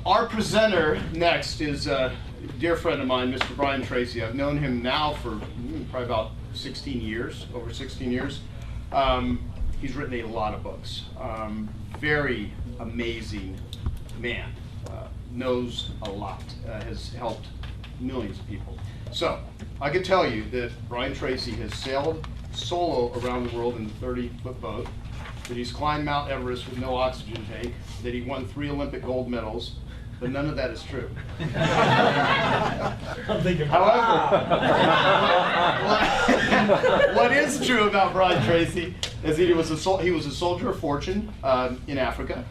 Our presenter next is a dear friend of mine, Mr. Brian Tracy. I've known him now for probably about 16 years, over 16 years. He's written a lot of books. Very amazing man. Knows a lot. Has helped millions of people. So, I can tell you that Brian Tracy has sailed solo around the world in a 30-foot boat, that he's climbed Mount Everest with no oxygen tank, that he won 3 Olympic gold medals, but none of that is true. However, what is true about Brian Tracy is that he was a soldier of fortune in Africa.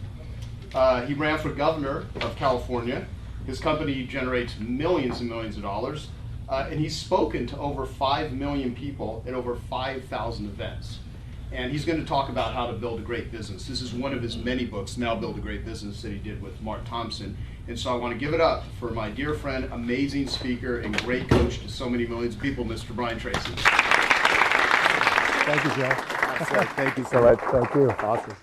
He ran for governor of California. His company generates millions and millions of dollars. And he's spoken to over 5 million people at over 5,000 events. And he's going to talk about how to build a great business. This is one of his many books, Now Build a Great Business, that he did with Mark Thompson. And so I want to give it up for my dear friend, amazing speaker, and great coach to so many millions of people, Mr. Brian Tracy. Thank you, Joe. Thank you so much. Thank you. Awesome.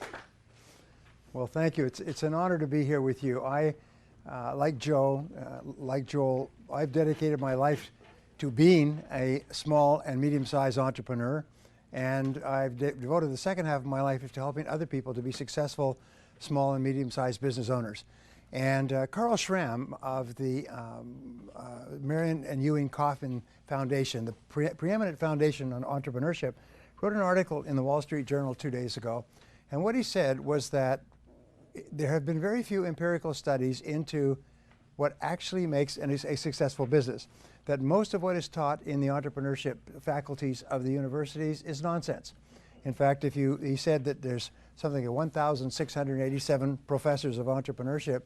Well, thank you. It's an honor to be here with you. I, like Joe, like Joel, I've dedicated my life to being a small and medium-sized entrepreneur, and I've devoted the second half of my life to helping other people to be successful small and medium-sized business owners. And Carl Schramm of the Marion and Ewing Kauffman Foundation, the preeminent foundation on entrepreneurship, wrote an article in the Wall Street Journal 2 days ago. And what he said was that there have been very few empirical studies into what actually makes a successful business. That most of what is taught in the entrepreneurship faculties of the universities is nonsense. In fact, he said that there's something like 1,687 professors of entrepreneurship,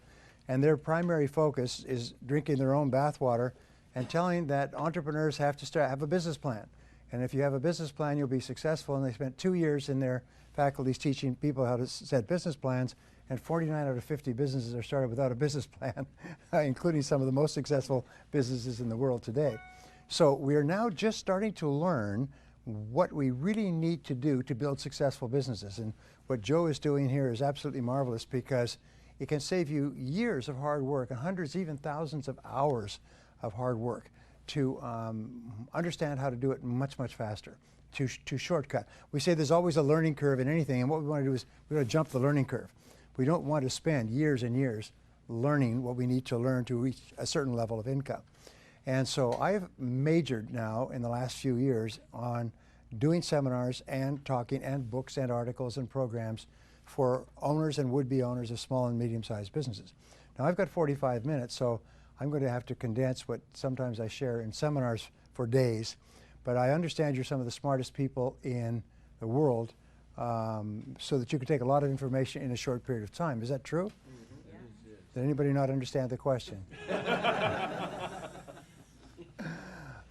and their primary focus is drinking their own bathwater and telling that entrepreneurs have to have a business plan. And if you have a business plan, you'll be successful. And they spent 2 years in their faculties teaching people how to set business plans, and 49 out of 50 businesses are started without a business plan, including some of the most successful businesses in the world today. So we are now just starting to learn what we really need to do to build successful businesses. And what Joe is doing here is absolutely marvelous, because it can save you years of hard work and hundreds, even thousands of hours of hard work to understand how to do it much, much faster, to shortcut. We say there's always a learning curve in anything, and what we want to do is we want to jump the learning curve. We don't want to spend years and years learning what we need to learn to reach a certain level of income. And so I've majored now in the last few years on doing seminars and talking and books and articles and programs for owners and would-be owners of small and medium-sized businesses. Now I've got 45 minutes, so I'm going to have to condense what sometimes I share in seminars for days. But I understand you're some of the smartest people in the world, so that you can take a lot of information in a short period of time. Is that true? Mm-hmm. Yeah. Did anybody not understand the question?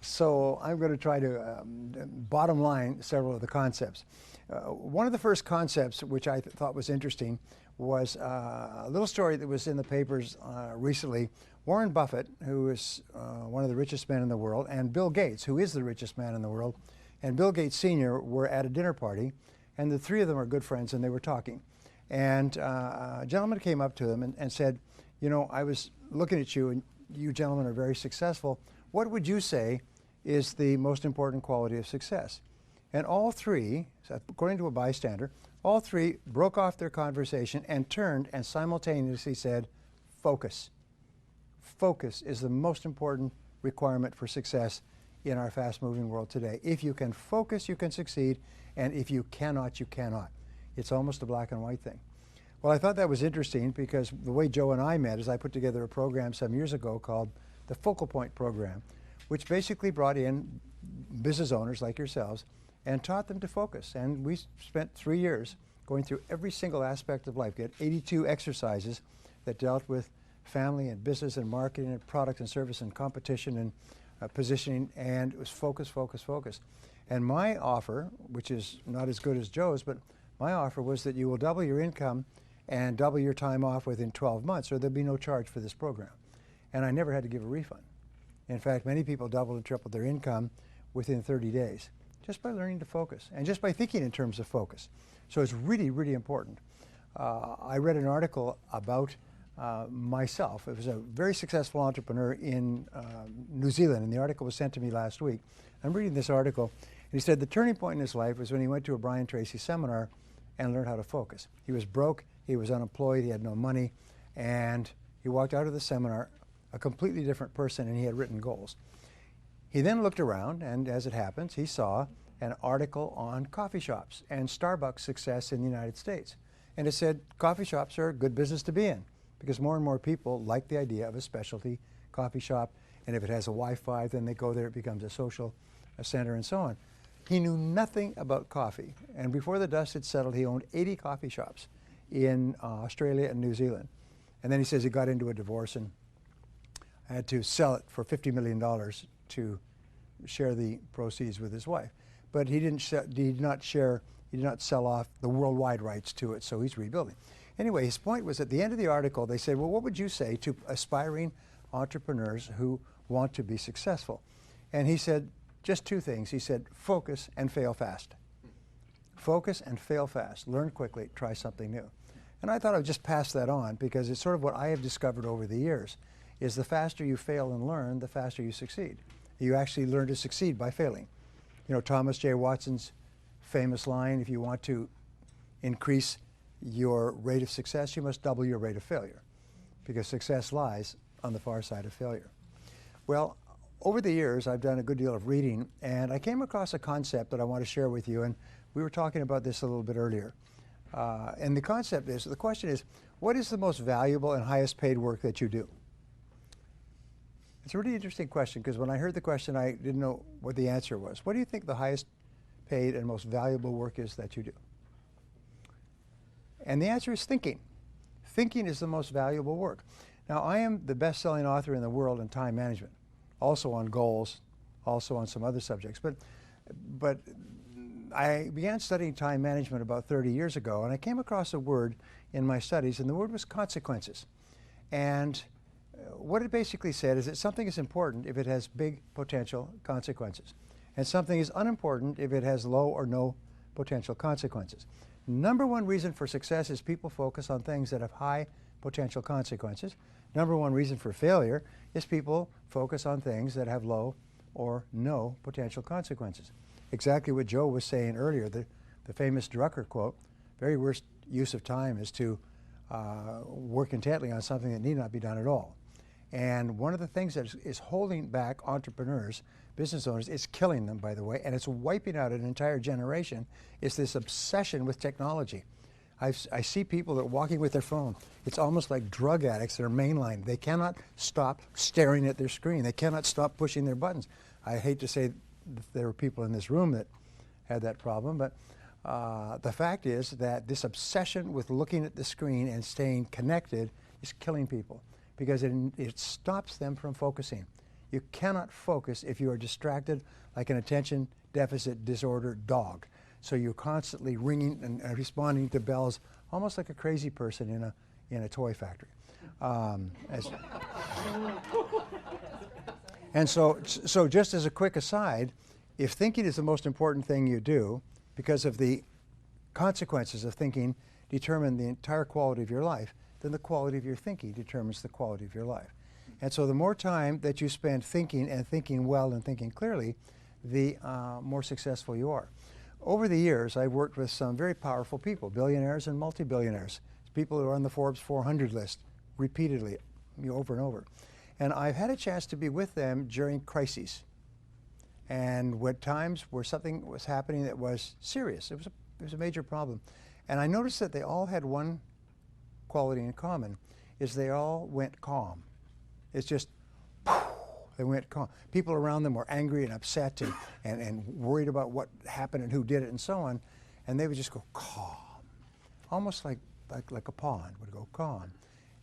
So I'm going to try to bottom line several of the concepts. One of the first concepts which I thought was interesting was a little story that was in the papers recently. Warren Buffett, who is one of the richest men in the world, and Bill Gates, who is the richest man in the world, and Bill Gates Sr. were at a dinner party, and the three of them are good friends, and they were talking. And a gentleman came up to them and said, you know, I was looking at you, and you gentlemen are very successful. What would you say is the most important quality of success? And all three, according to a bystander, all three broke off their conversation and turned and simultaneously said, focus. Focus is the most important requirement for success in our fast-moving world today. If you can focus, you can succeed, and if you cannot, you cannot. It's almost a black and white thing. Well, I thought that was interesting, because the way Joe and I met is I put together a program some years ago called the Focal Point Program, which basically brought in business owners like yourselves and taught them to focus. And we spent 3 years going through every single aspect of life. We had 82 exercises that dealt with family and business and marketing and product and service and competition and positioning, and it was focus, focus, focus. And my offer, which is not as good as Joe's, but my offer was that you will double your income and double your time off within 12 months, or there'll be no charge for this program. And I never had to give a refund. In fact, many people doubled and tripled their income within 30 days, just by learning to focus and just by thinking in terms of focus. So it's really, really important. I read an article about myself. It was a very successful entrepreneur in New Zealand, and the article was sent to me last week. I'm reading this article, and he said the turning point in his life was when he went to a Brian Tracy seminar and learned how to focus. He was broke, he was unemployed, he had no money, and he walked out of the seminar a completely different person, and he had written goals. He then looked around, and as it happens, he saw an article on coffee shops and Starbucks success in the United States. And it said coffee shops are a good business to be in because more and more people like the idea of a specialty coffee shop, and if it has a Wi-Fi, then they go there, it becomes a social center and so on. He knew nothing about coffee, and before the dust had settled, he owned 80 coffee shops in Australia and New Zealand. And then he says he got into a divorce and had to sell it for $50 million to share the proceeds with his wife. But he did not sell off the worldwide rights to it, so he's rebuilding. Anyway, his point was at the end of the article, they said, well, what would you say to aspiring entrepreneurs who want to be successful? And he said just two things. He said, focus and fail fast. Focus and fail fast. Learn quickly, try something new. And I thought I would just pass that on because it's sort of what I have discovered over the years, is the faster you fail and learn, the faster you succeed. You actually learn to succeed by failing. You know, Thomas J. Watson's famous line, if you want to increase your rate of success, you must double your rate of failure, because success lies on the far side of failure. Well, over the years, I've done a good deal of reading, and I came across a concept that I want to share with you, and we were talking about this a little bit earlier. And the concept is, the question is, what is the most valuable and highest paid work that you do? It's a really interesting question, because when I heard the question, I didn't know what the answer was. What do you think the highest paid and most valuable work is that you do? And the answer is thinking. Thinking is the most valuable work. Now, I am the best-selling author in the world in time management, also on goals, also on some other subjects. But I began studying time management about 30 years ago, and I came across a word in my studies, and the word was consequences. And what it basically said is that something is important if it has big potential consequences, and something is unimportant if it has low or no potential consequences. Number one reason for success is people focus on things that have high potential consequences. Number one reason for failure is people focus on things that have low or no potential consequences. Exactly what Joe was saying earlier, the famous Drucker quote, very worst use of time is to work intently on something that need not be done at all. And one of the things that is holding back entrepreneurs, business owners, it's killing them, by the way, and it's wiping out an entire generation, is this obsession with technology. I see people that are walking with their phone. It's almost like drug addicts that are mainline. They cannot stop staring at their screen. They cannot stop pushing their buttons. I hate to say that there were people in this room that had that problem, but the fact is that this obsession with looking at the screen and staying connected is killing people, because it stops them from focusing. You cannot focus if you are distracted like an attention deficit disorder dog. So you're constantly ringing and responding to bells, almost like a crazy person in a toy factory. And so just as a quick aside, if thinking is the most important thing you do, because of the consequences of thinking determine the entire quality of your life, then the quality of your thinking determines the quality of your life. And so the more time that you spend thinking and thinking well and thinking clearly, the more successful you are. Over the years, I've worked with some very powerful people, billionaires and multi-billionaires, people who are on the Forbes 400 list repeatedly, over and over. And I've had a chance to be with them during crises, and at times where something was happening that was serious. It was a major problem. And I noticed that they all had one quality in common, is they all went calm. It's just, they went calm. People around them were angry and upset and worried about what happened and who did it and so on, and they would just go calm, almost like a pond would go calm.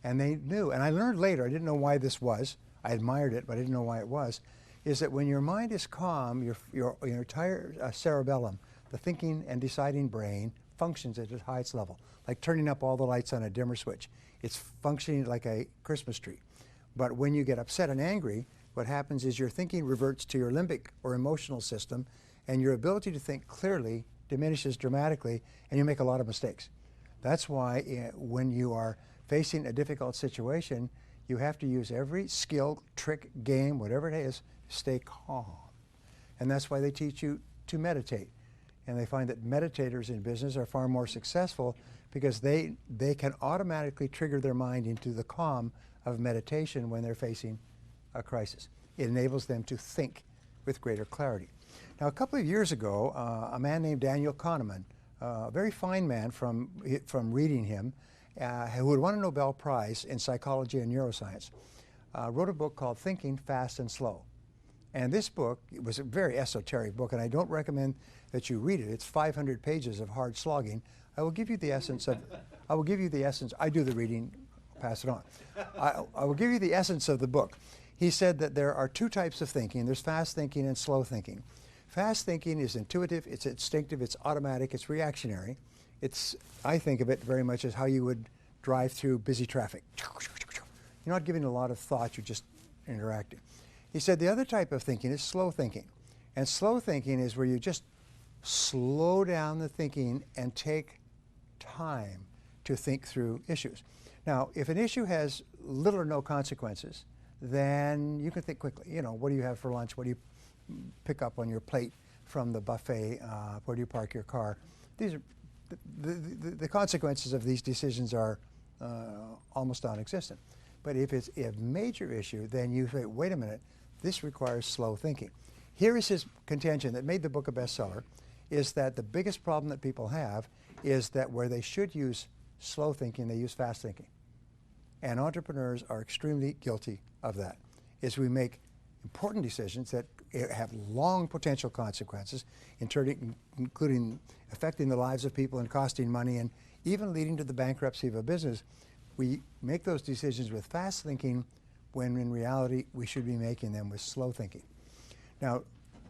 And they knew, and I learned later, I didn't know why this was, I admired it, but I didn't know why it was, is that when your mind is calm, your entire cerebellum, the thinking and deciding brain, functions at its highest level, like turning up all the lights on a dimmer switch. It's functioning like a Christmas tree. But when you get upset and angry, what happens is your thinking reverts to your limbic or emotional system, and your ability to think clearly diminishes dramatically, and you make a lot of mistakes. That's why when you are facing a difficult situation, you have to use every skill, trick, game, whatever it is, stay calm. And that's why they teach you to meditate. And they find that meditators in business are far more successful because they can automatically trigger their mind into the calm of meditation when they're facing a crisis. It enables them to think with greater clarity. Now, a couple of years ago, a man named Daniel Kahneman, a very fine man from reading him, who had won a Nobel Prize in psychology and neuroscience, wrote a book called Thinking Fast and Slow. And this book, it was a very esoteric book, and I don't recommend that you read it. It's 500 pages of hard slogging. I will give you the essence of, I do the reading, pass it on. I will give you the essence of the book. He said that there are two types of thinking. There's fast thinking and slow thinking. Fast thinking is intuitive, it's instinctive, it's automatic, it's reactionary. I think of it very much as how you would drive through busy traffic. You're not giving a lot of thought, you're just interacting. He said the other type of thinking is slow thinking. And slow thinking is where you just slow down the thinking and take time to think through issues. Now, if an issue has little or no consequences, then you can think quickly. You know, what do you have for lunch? What do you pick up on your plate from the buffet? Where do you park your car? These are the consequences of these decisions are almost non-existent. But if it's a major issue, then you say, wait a minute, this requires slow thinking. Here is his contention that made the book a bestseller, is that the biggest problem that people have is that where they should use slow thinking, they use fast thinking. And entrepreneurs are extremely guilty of that, is we make important decisions that have long potential consequences, including affecting the lives of people and costing money and even leading to the bankruptcy of a business. We make those decisions with fast thinking when in reality we should be making them with slow thinking. Now,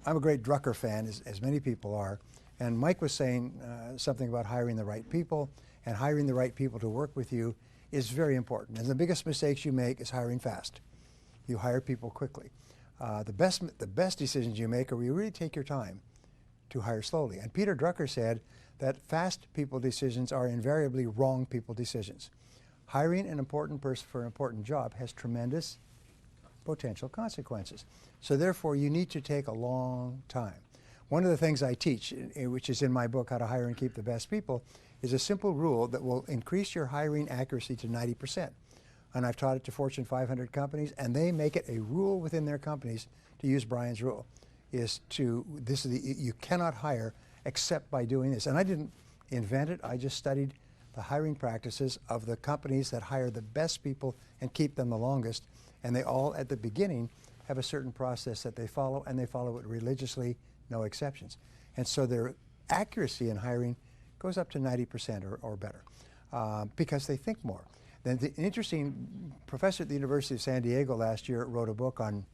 I'm a great Drucker fan, as many people are, and Mike was saying something about hiring the right people, and hiring the right people to work with you is very important. And the biggest mistakes you make is hiring fast. You hire people quickly. The best decisions you make are where you really take your time to hire slowly. And Peter Drucker said that fast people decisions are invariably wrong people decisions. Hiring an important person for an important job has tremendous potential consequences. So therefore, you need to take a long time. One of the things I teach, which is in my book, How to Hire and Keep the Best People, is a simple rule that will increase your hiring accuracy to 90%. And I've taught it to Fortune 500 companies, and they make it a rule within their companies to use Brian's rule, you cannot hire except by doing this. And I didn't invent it, I just studied the hiring practices of the companies that hire the best people and keep them the longest. And they all, at the beginning, have a certain process that they follow, and they follow it religiously, no exceptions. And so their accuracy in hiring goes up to 90% or better because they think more. Then an interesting professor at the University of San Diego last year wrote a book on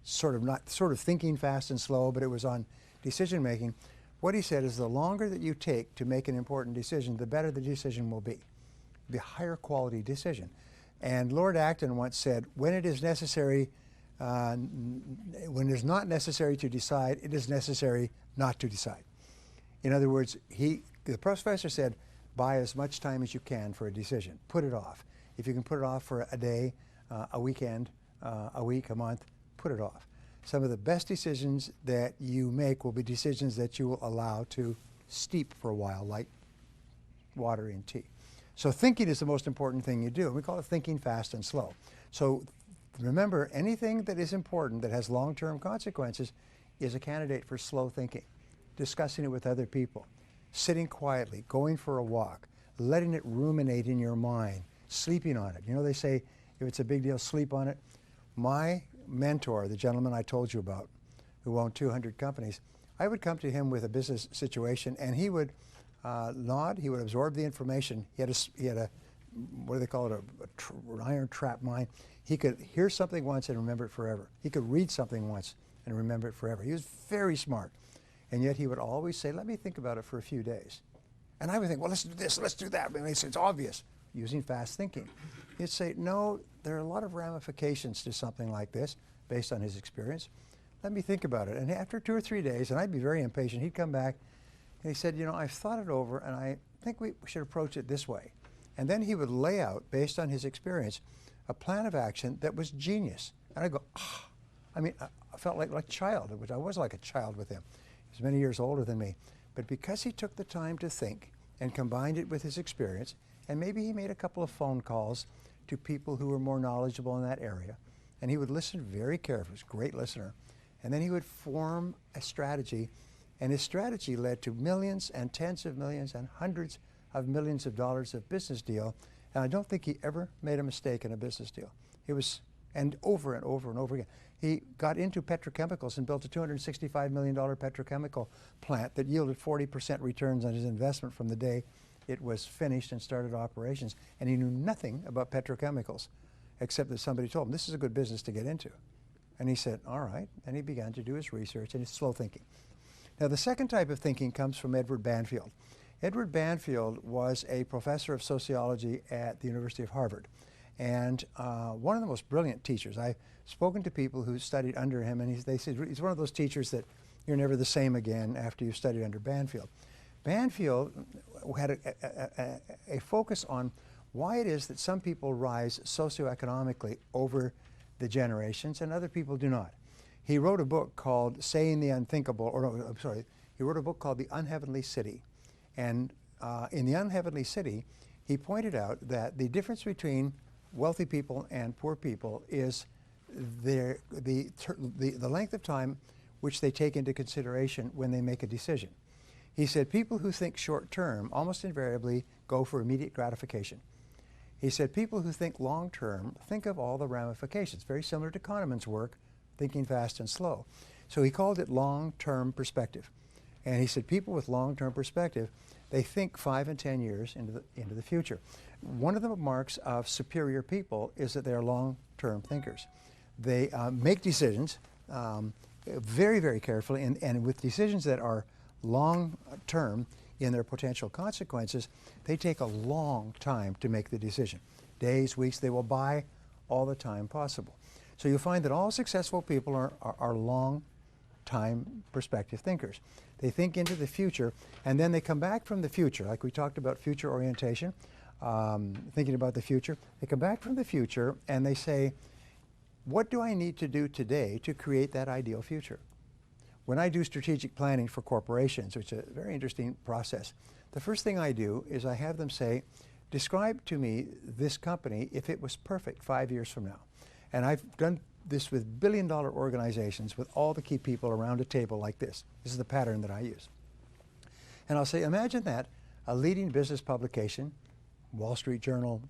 sort of thinking fast and slow, but it was on decision making. What he said is the longer that you take to make an important decision, the better the decision will be, the higher quality decision. And Lord Acton once said, when it is necessary, when it is not necessary to decide, it is necessary not to decide. In other words, the professor said, buy as much time as you can for a decision. Put it off. If you can put it off for a day, a weekend, a week, a month, put it off. Some of the best decisions that you make will be decisions that you will allow to steep for a while, like water in tea. So thinking is the most important thing you do. We call it thinking fast and slow. So remember, anything that is important that has long-term consequences is a candidate for slow thinking. Discussing it with other people, sitting quietly, going for a walk, letting it ruminate in your mind, sleeping on it. You know, they say if it's a big deal, sleep on it. My mentor, the gentleman I told you about, who owned 200 companies, I would come to him with a business situation, and he would nod, he would absorb the information. He had a what do they call it, an iron trap mind. He could hear something once and remember it forever. He could read something once and remember it forever. He was very smart. And yet he would always say, let me think about it for a few days. And I would think, well, let's do this, let's do that. I mean, it's obvious, using fast thinking. He'd say, no, there are a lot of ramifications to something like this, based on his experience. Let me think about it. And after 2 or 3 days, and I'd be very impatient, he'd come back and he said, you know, I've thought it over and I think we should approach it this way. And then he would lay out, based on his experience, a plan of action that was genius. And I go, ah. I mean, I felt like a child, which I was like a child with him. He was many years older than me. But because he took the time to think and combined it with his experience, and maybe he made a couple of phone calls to people who were more knowledgeable in that area, and he would listen very carefully. He was a great listener. And then he would form a strategy, and his strategy led to millions and tens of millions and hundreds of millions of dollars of business deal. And I don't think he ever made a mistake in a business deal. It was, and over and over and over again. He got into petrochemicals and built a $265 million petrochemical plant that yielded 40% returns on his investment from the day it was finished and started operations. And he knew nothing about petrochemicals, except that somebody told him, this is a good business to get into. And he said, all right. And he began to do his research and his slow thinking. Now, the second type of thinking comes from Edward Banfield. Edward Banfield was a professor of sociology at the University of Harvard, and one of the most brilliant teachers. I've spoken to people who studied under him, and they said he's one of those teachers that you're never the same again after you've studied under Banfield. Banfield had a focus on why it is that some people rise socioeconomically over the generations and other people do not. He wrote a book called Saying the Unthinkable, or no, I'm sorry, he wrote a book called The Unheavenly City. And in The Unheavenly City, he pointed out that the difference between wealthy people and poor people is the length of time which they take into consideration when they make a decision. He said people who think short term almost invariably go for immediate gratification. He said people who think long term think of all the ramifications, very similar to Kahneman's work, thinking fast and slow. So he called it long-term perspective. And he said people with long-term perspective, they think 5 and 10 years into the future. One of the marks of superior people is that they're long-term thinkers. They make decisions very, very carefully, and with decisions that are long-term in their potential consequences, they take a long time to make the decision. Days, weeks, they will buy all the time possible. So you'll find that all successful people are long-time perspective thinkers. They think into the future, and then they come back from the future, like we talked about future orientation, thinking about the future. They come back from the future and they say, what do I need to do today to create that ideal future? When I do strategic planning for corporations, which is a very interesting process, the first thing I do is I have them say, describe to me this company if it was perfect 5 years from now. And I've done this with billion-dollar organizations with all the key people around a table like this. This is the pattern that I use. And I'll say, imagine that a leading business publication, Wall Street Journal,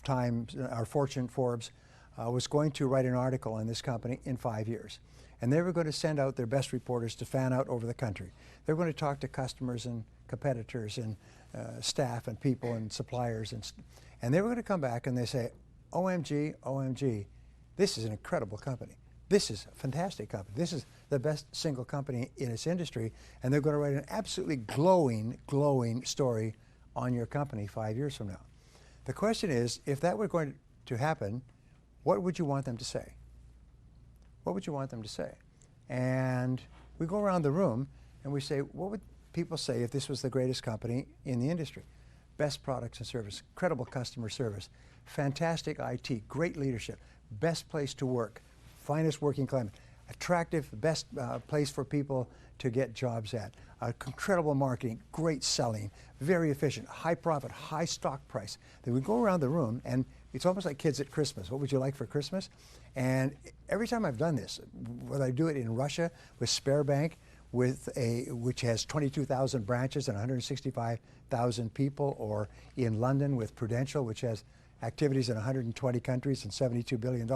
Times, or Fortune, Forbes, was going to write an article on this company in 5 years. And they were going to send out their best reporters to fan out over the country. They were going to talk to customers and competitors and staff and people and suppliers. And they were going to come back and they say, OMG, OMG, this is an incredible company. This is a fantastic company. This is the best single company in its industry. And they're going to write an absolutely glowing, glowing story on your company 5 years from now. The question is, if that were going to happen, what would you want them to say? What would you want them to say? And we go around the room and we say, what would people say if this was the greatest company in the industry? Best products and service, incredible customer service, fantastic IT, great leadership, best place to work, finest working climate, attractive, best place for people to get jobs at, incredible marketing, great selling, very efficient, high profit, high stock price. Then we go around the room and it's almost like kids at Christmas. What would you like for Christmas? And every time I've done this, whether I do it in Russia with Sberbank, which has 22,000 branches and 165,000 people, or in London with Prudential, which has activities in 120 countries and $72 billion.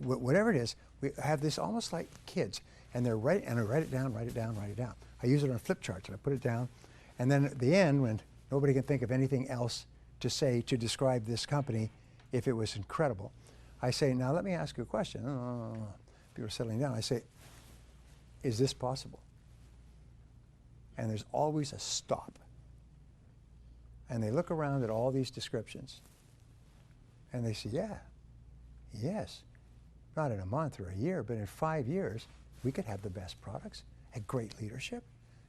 Whatever it is, we have this almost like kids, and I write it down, write it down, write it down. I use it on flip charts, and I put it down, and then at the end, when nobody can think of anything else to say to describe this company, if it was incredible, I say, now let me ask you a question. People are settling down. I say, is this possible? And there's always a stop. And they look around at all these descriptions, and they say, yeah, yes, not in a month or a year, but in 5 years, we could have the best products and great leadership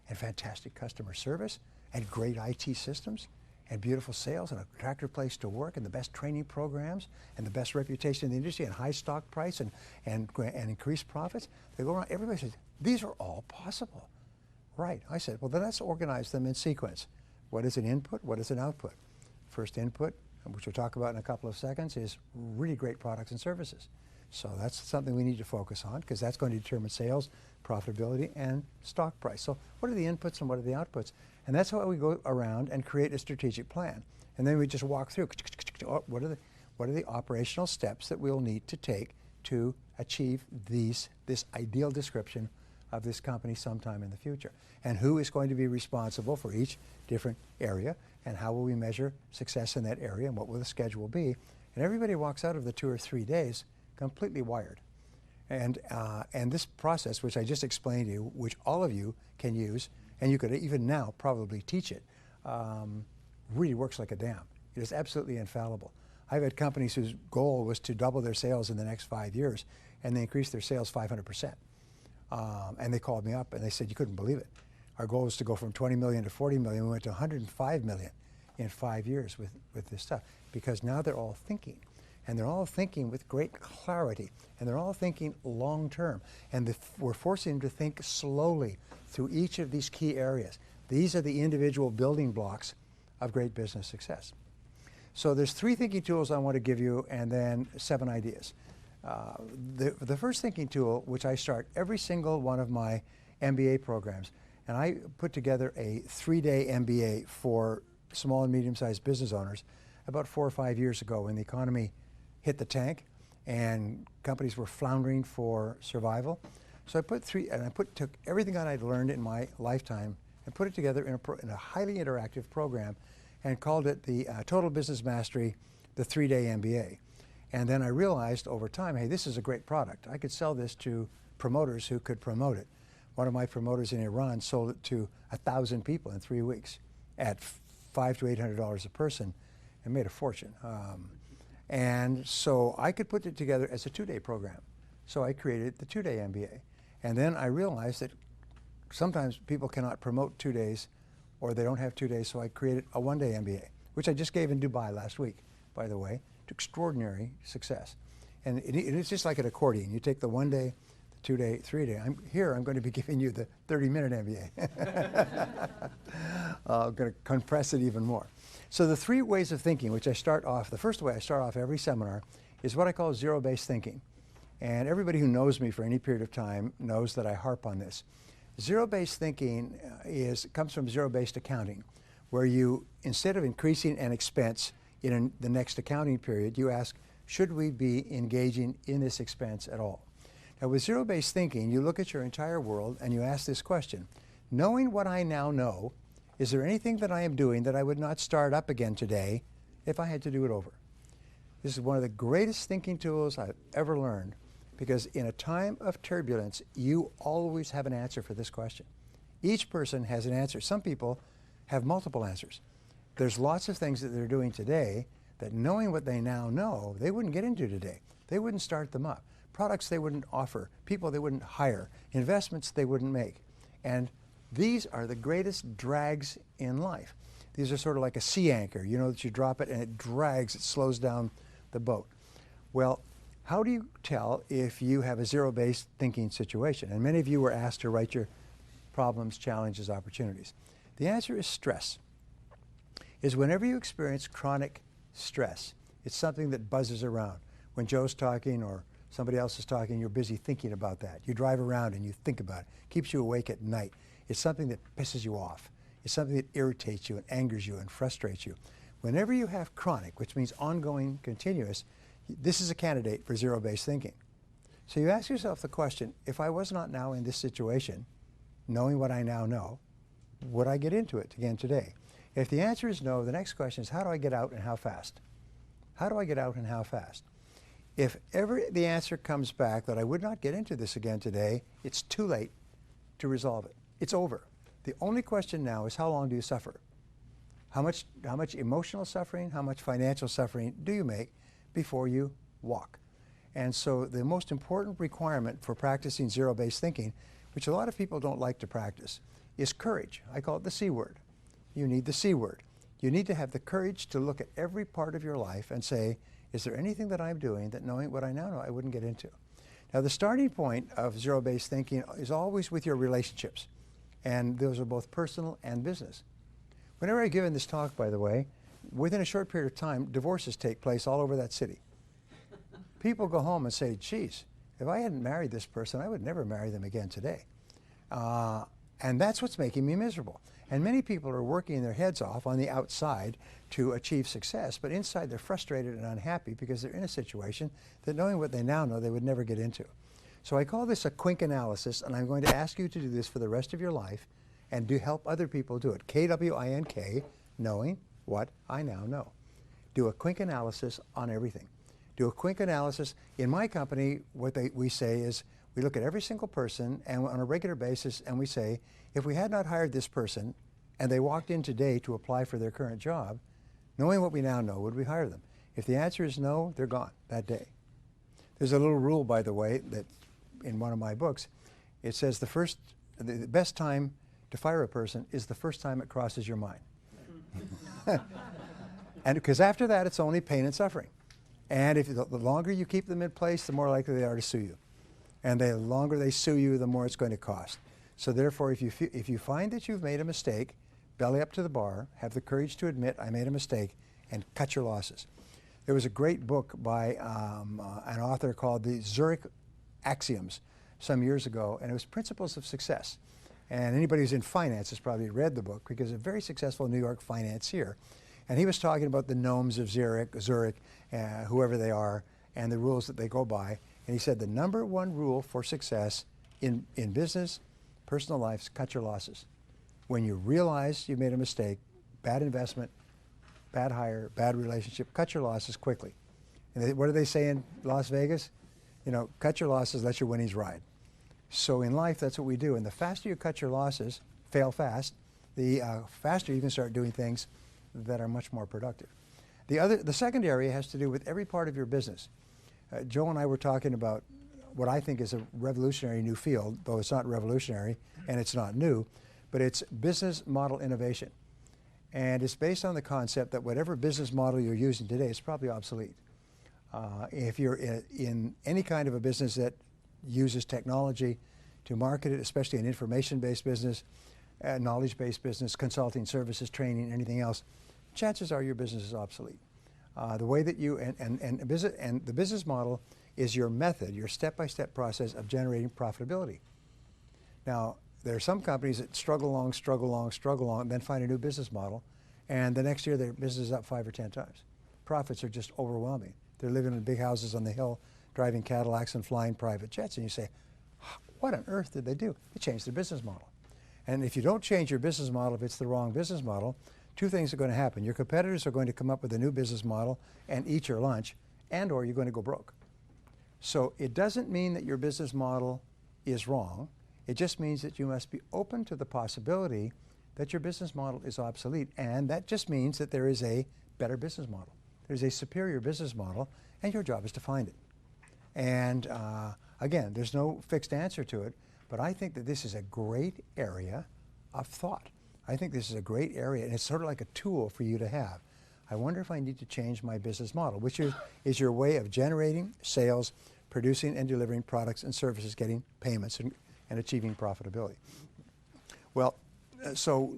and fantastic customer service and great IT systems and beautiful sales and a attractive place to work and the best training programs and the best reputation in the industry and high stock price and increased profits. They go around, everybody says, these are all possible. Right. I said, well, then let's organize them in sequence. What is an input? What is an output? First input, which we'll talk about in a couple of seconds, is really great products and services. So that's something we need to focus on because that's going to determine sales, profitability, and stock price. So what are the inputs and what are the outputs? And that's how we go around and create a strategic plan. And then we just walk through what are the operational steps that we'll need to take to achieve this ideal description of this company sometime in the future. And who is going to be responsible for each different area, and how will we measure success in that area, and what will the schedule be. And everybody walks out of the 2 or 3 days completely wired. And this process, which I just explained to you, which all of you can use, and you could even now probably teach it, really works like a damn. It is absolutely infallible. I've had companies whose goal was to double their sales in the next 5 years, and they increased their sales 500%. And they called me up and they said, you couldn't believe it. Our goal was to go from 20 million to 40 million. We went to 105 million in 5 years with this stuff, because now they're all thinking. And they're all thinking with great clarity. And they're all thinking long term. And we're forcing them to think slowly through each of these key areas. These are the individual building blocks of great business success. So there's 3 thinking tools I want to give you, and then 7 ideas. The first thinking tool, which I start every single one of my MBA programs, and I put together a 3-day MBA for small and medium-sized business owners about 4 or 5 years ago when the economy hit the tank and companies were floundering for survival. So I took everything that I'd learned in my lifetime and put it together in a highly interactive program and called it the Total Business Mastery, the 3-day MBA. And then I realized over time, hey, this is a great product. I could sell this to promoters who could promote it. One of my promoters in Iran sold it to 1,000 people in 3 weeks at $500 to $800 a person and made a fortune. And so I could put it together as a 2-day program. So I created the 2-day MBA. And then I realized that sometimes people cannot promote 2 days, or they don't have 2 days, so I created a 1-day MBA, which I just gave in Dubai last week, by the way, to extraordinary success. And it's just like an accordion. You take the 1 day, the 2-day, 3-day. I'm going to be giving you the 30-minute MBA. I'm going to compress it even more. So the 3 ways of thinking, which I start off, the first way I start off every seminar is what I call zero-based thinking. And everybody who knows me for any period of time knows that I harp on this. Zero-based thinking comes from zero-based accounting, where you, instead of increasing an expense in the next accounting period, you ask, should we be engaging in this expense at all? Now with zero-based thinking, you look at your entire world and you ask this question: knowing what I now know, is there anything that I am doing that I would not start up again today if I had to do it over? This is one of the greatest thinking tools I've ever learned, because in a time of turbulence, you always have an answer for this question. Each person has an answer. Some people have multiple answers. There's lots of things that they're doing today that, knowing what they now know, they wouldn't get into today. They wouldn't start them up. Products they wouldn't offer, people they wouldn't hire, investments they wouldn't make. And these are the greatest drags in life. These are sort of like a sea anchor, you know, that you drop it and it drags, it slows down the boat. Well, how do you tell if you have a zero-based thinking situation? And many of you were asked to write your problems, challenges, opportunities. The answer is stress. Is whenever you experience chronic stress, it's something that buzzes around. When Joe's talking or somebody else is talking, you're busy thinking about that. You drive around and you think about it. Keeps you awake at night. It's something that pisses you off. It's something that irritates you and angers you and frustrates you. Whenever you have chronic, which means ongoing, continuous, this is a candidate for zero-based thinking. So you ask yourself the question, if I was not now in this situation, knowing what I now know, would I get into it again today? If the answer is no, the next question is, how do I get out and how fast? How do I get out and how fast? If ever the answer comes back that I would not get into this again today, it's too late to resolve it. It's over. The only question now is, how long do you suffer? How much emotional suffering, how much financial suffering do you make before you walk? And so the most important requirement for practicing zero-based thinking, which a lot of people don't like to practice, is courage. I call it the C word. You need the C word. You need to have the courage to look at every part of your life and say, is there anything that I'm doing that, knowing what I now know, I wouldn't get into? Now, the starting point of zero-based thinking is always with your relationships, and those are both personal and business. Whenever I've given this talk, by the way, within a short period of time, divorces take place all over that city. People go home and say, geez, if I hadn't married this person, I would never marry them again today. And that's what's making me miserable. And many people are working their heads off on the outside to achieve success, but inside they're frustrated and unhappy because they're in a situation that, knowing what they now know, they would never get into. So I call this a quink analysis, and I'm going to ask you to do this for the rest of your life and do help other people do it. K-W-I-N-K, knowing what I now know. Do a quink analysis on everything. Do a quink analysis. In my company, what we say is, we look at every single person and on a regular basis, and we say, if we had not hired this person and they walked in today to apply for their current job, knowing what we now know, would we hire them? If the answer is no, they're gone that day. There's a little rule, by the way, that in one of my books, it says the best time to fire a person is the first time it crosses your mind. And because after that, it's only pain and suffering. And if the longer you keep them in place, the more likely they are to sue you. And the longer they sue you, the more it's going to cost. So therefore, if you find that you've made a mistake, belly up to the bar, have the courage to admit, I made a mistake, and cut your losses. There was a great book by an author called the Zurich Axioms some years ago, and it was Principles of Success. And anybody who's in finance has probably read the book because it's a very successful New York financier. And he was talking about the gnomes of Zurich, whoever they are, and the rules that they go by. And he said the number one rule for success in business, personal life, is cut your losses. When you realize you made a mistake, bad investment, bad hire, bad relationship, cut your losses quickly. And what do they say in Las Vegas? You know, cut your losses, let your winnings ride. So in life, that's what we do. And the faster you cut your losses, fail fast, the faster you can start doing things that are much more productive. The second area has to do with every part of your business. Joe and I were talking about what I think is a revolutionary new field, though it's not revolutionary and it's not new, but it's business model innovation. And it's based on the concept that whatever business model you're using today is probably obsolete. If you're in any kind of a business that uses technology to market it, especially an information-based business, knowledge-based business, consulting services, training, anything else, chances are your business is obsolete. The way that you, and the business model is your method, your step-by-step process of generating profitability. Now, there are some companies that struggle along, and then find a new business model, and the next year their business is up 5 or 10 times. Profits are just overwhelming. They're living in big houses on the hill, driving Cadillacs and flying private jets, and you say, what on earth did they do? They changed their business model. And if you don't change your business model, if it's the wrong business model, two things are going to happen. Your competitors are going to come up with a new business model and eat your lunch, and or you're going to go broke. So it doesn't mean that your business model is wrong. It just means that you must be open to the possibility that your business model is obsolete, and that just means that there is a better business model. There's a superior business model, and your job is to find it. And again, there's no fixed answer to it, but I think that this is a great area of thought. I think this is a great area, and it's sort of like a tool for you to have. I wonder if I need to change my business model, which is your way of generating sales, producing and delivering products and services, getting payments, and achieving profitability. Well, so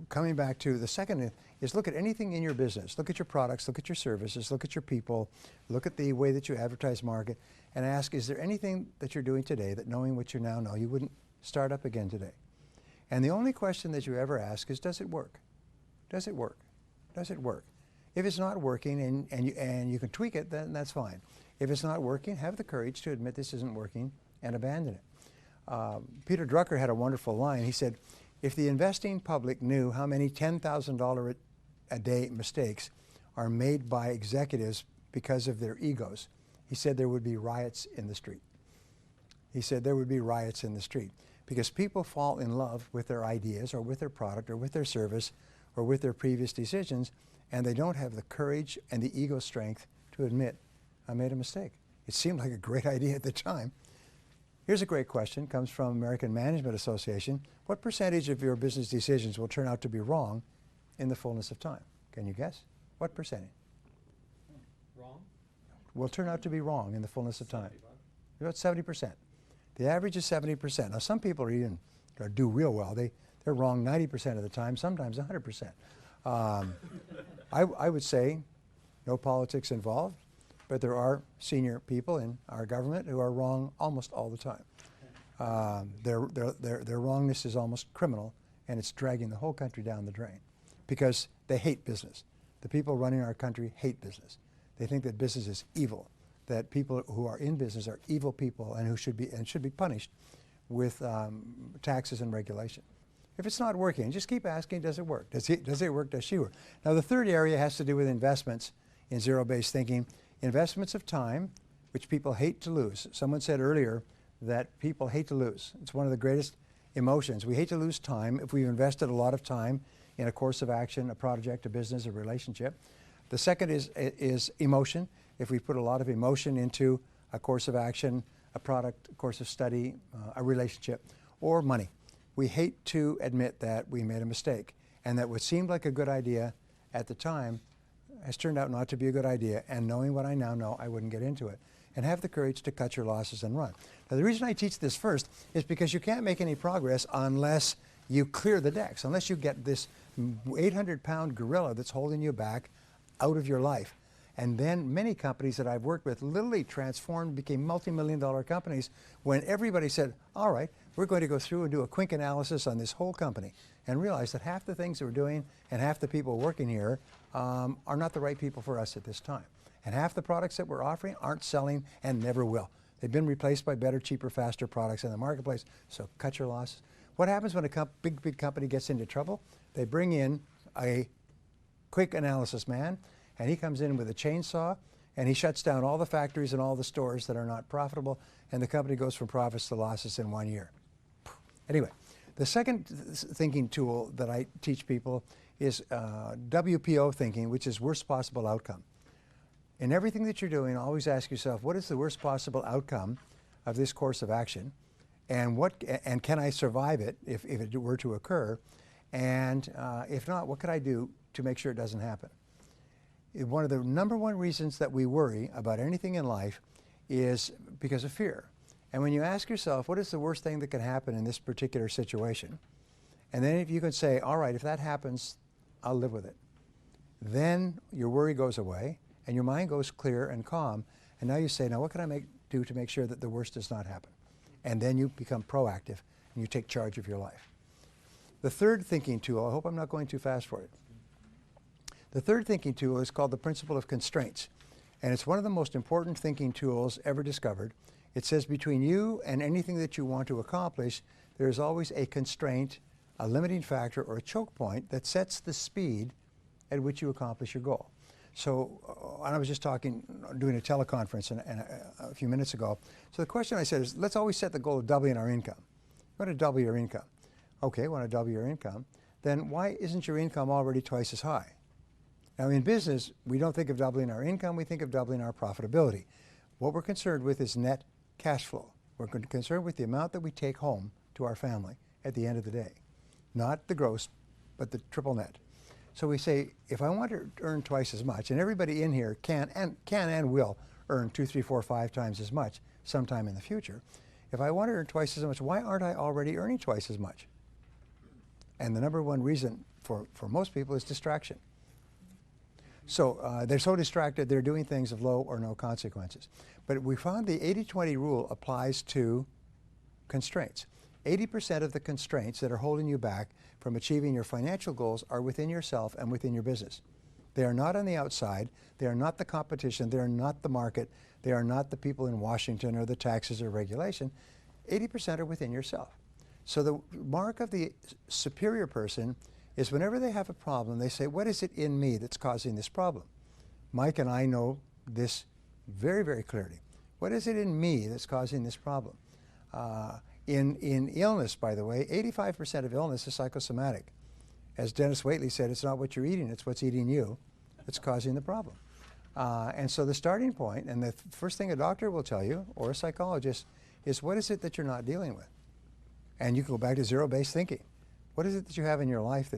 coming back to the second is look at anything in your business. Look at your products, look at your services, look at your people, look at the way that you advertise, market, and ask, is there anything that you're doing today that, knowing what you now know, you wouldn't start up again today? And the only question that you ever ask is, does it work? Does it work? Does it work? If it's not working and you can tweak it, then that's fine. If it's not working, have the courage to admit this isn't working and abandon it. Peter Drucker had a wonderful line. He said, if the investing public knew how many $10,000 a day mistakes are made by executives because of their egos, he said there would be riots in the street. He said there would be riots in the street because people fall in love with their ideas or with their product or with their service or with their previous decisions, and they don't have the courage and the ego strength to admit, I made a mistake. It seemed like a great idea at the time. Here's a great question, comes from American Management Association. What percentage of your business decisions will turn out to be wrong in the fullness of time. Can you guess? What percentage? Wrong? Will turn out to be wrong in the fullness of time. About 70%. The average is 70%. Now some people do real well. They're wrong 90% of the time, sometimes 100%. I would say no politics involved, but there are senior people in our government who are wrong almost all the time. Their wrongness is almost criminal, and it's dragging the whole country down the drain because they hate business. The people running our country hate business. They think that business is evil, that people who are in business are evil people and who should be punished with taxes and regulation. If it's not working, just keep asking, does it work? Does it work? Does she work? Now the third area has to do with investments in zero-based thinking. Investments of time, which people hate to lose. Someone said earlier that people hate to lose. It's one of the greatest emotions. We hate to lose time if we've invested a lot of time in a course of action, a project, a business, a relationship. The second is emotion. If we put a lot of emotion into a course of action, a product, a course of study, a relationship, or money. We hate to admit that we made a mistake and that what seemed like a good idea at the time has turned out not to be a good idea, and knowing what I now know, I wouldn't get into it. And have the courage to cut your losses and run. Now the reason I teach this first is because you can't make any progress unless you clear the decks, unless you get this 800-pound gorilla that's holding you back out of your life. And then many companies that I've worked with literally transformed, became multi-million-dollar companies when everybody said, all right, we're going to go through and do a quick analysis on this whole company and realize that half the things that we're doing and half the people working here are not the right people for us at this time. And half the products that we're offering aren't selling and never will. They've been replaced by better, cheaper, faster products in the marketplace, so cut your losses. What happens when a big company gets into trouble? They bring in a quick analysis man, and he comes in with a chainsaw, and he shuts down all the factories and all the stores that are not profitable, and the company goes from profits to losses in 1 year. Anyway, the second thinking tool that I teach people is WPO thinking, which is worst possible outcome. In everything that you're doing, always ask yourself, what is the worst possible outcome of this course of action? And can I survive it if it were to occur? And if not, what could I do to make sure it doesn't happen? One of the number one reasons that we worry about anything in life is because of fear. And when you ask yourself, what is the worst thing that can happen in this particular situation? And then if you can say, all right, if that happens, I'll live with it. Then your worry goes away and your mind goes clear and calm. And now you say, now what can I do to make sure that the worst does not happen? And then you become proactive and you take charge of your life. The third thinking tool, I hope I'm not going too fast for you. The third thinking tool is called the principle of constraints. And it's one of the most important thinking tools ever discovered. It says between you and anything that you want to accomplish, there is always a constraint, a limiting factor, or a choke point that sets the speed at which you accomplish your goal. So I was just doing a teleconference a few minutes ago. So the question I said is, let's always set the goal of doubling our income. You want to double your income. Okay, want to double your income. Then why isn't your income already twice as high? Now in business, we don't think of doubling our income, we think of doubling our profitability. What we're concerned with is net cash flow. We're concerned with the amount that we take home to our family at the end of the day. Not the gross, but the triple net. So we say, if I want to earn twice as much, and everybody in here can and will earn 2, 3, 4, 5 times as much sometime in the future. If I want to earn twice as much, why aren't I already earning twice as much? And the number one reason for most people is distraction. So they're so distracted, they're doing things of low or no consequences. But we found the 80-20 rule applies to constraints. 80% of the constraints that are holding you back from achieving your financial goals are within yourself and within your business. They are not on the outside. They are not the competition. They are not the market. They are not the people in Washington or the taxes or regulation. 80% are within yourself. So the mark of the superior person is whenever they have a problem, they say, what is it in me that's causing this problem? Mike and I know this very, very clearly. What is it in me that's causing this problem? In illness, by the way, 85% of illness is psychosomatic. As Dennis Waitley said, it's not what you're eating, it's what's eating you that's causing the problem. And so the starting point, and the first thing a doctor will tell you, or a psychologist, is what is it that you're not dealing with? And you can go back to zero-based thinking. What is it that you have in your life